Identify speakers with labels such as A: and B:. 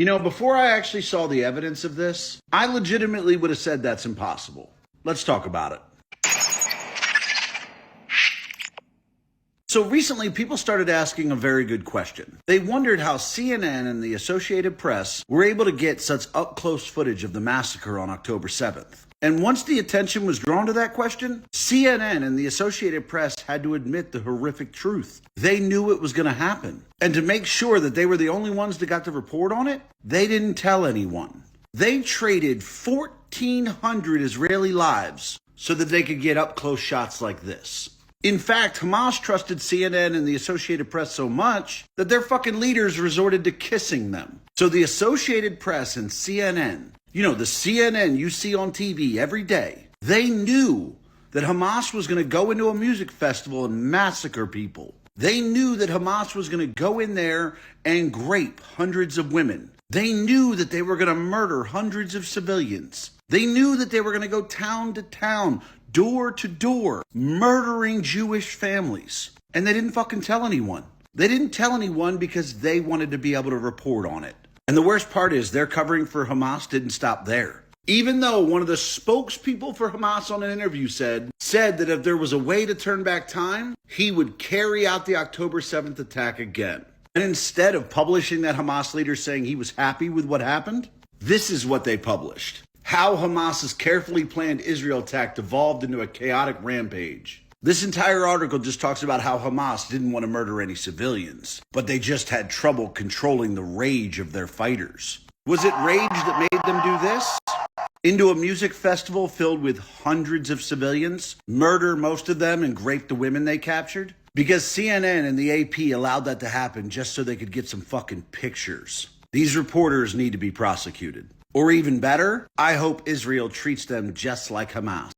A: You know, before I actually saw the evidence of this, I legitimately would have said that's impossible. Let's talk about it. So recently, people started asking a very good question. They wondered how CNN and the Associated Press were able to get such up-close footage of the massacre on October 7th. And once the attention was drawn to that question, CNN and the Associated Press had to admit the horrific truth. They knew it was going to happen. And to make sure that they were the only ones that got to report on it, they didn't tell anyone. They traded 1,400 Israeli lives so that they could get up-close shots like this. In fact, Hamas trusted CNN and the Associated Press so much that their fucking leaders resorted to kissing them. So the Associated Press and CNN, you know, the CNN you see on TV every day, they knew that Hamas was going to go into a music festival and massacre people. They knew that Hamas was going to go in there and rape hundreds of women. They knew that they were going to murder hundreds of civilians. They knew that they were going to go town to town, door to door, murdering Jewish families. And they didn't fucking tell anyone. They didn't tell anyone because they wanted to be able to report on it. And the worst part is their covering for Hamas didn't stop there. Even though one of the spokespeople for Hamas on an interview said that if there was a way to turn back time, he would carry out the October 7th attack again. And instead of publishing that Hamas leader saying he was happy with what happened, this is what they published. How Hamas's carefully planned Israel attack devolved into a chaotic rampage. This entire article just talks about how Hamas didn't want to murder any civilians, but they just had trouble controlling the rage of their fighters. Was it rage that made them do this? Into a music festival filled with hundreds of civilians, murder most of them and rape the women they captured? Because CNN and the AP allowed that to happen just so they could get some fucking pictures. These reporters need to be prosecuted. Or even better, I hope Israel treats them just like Hamas.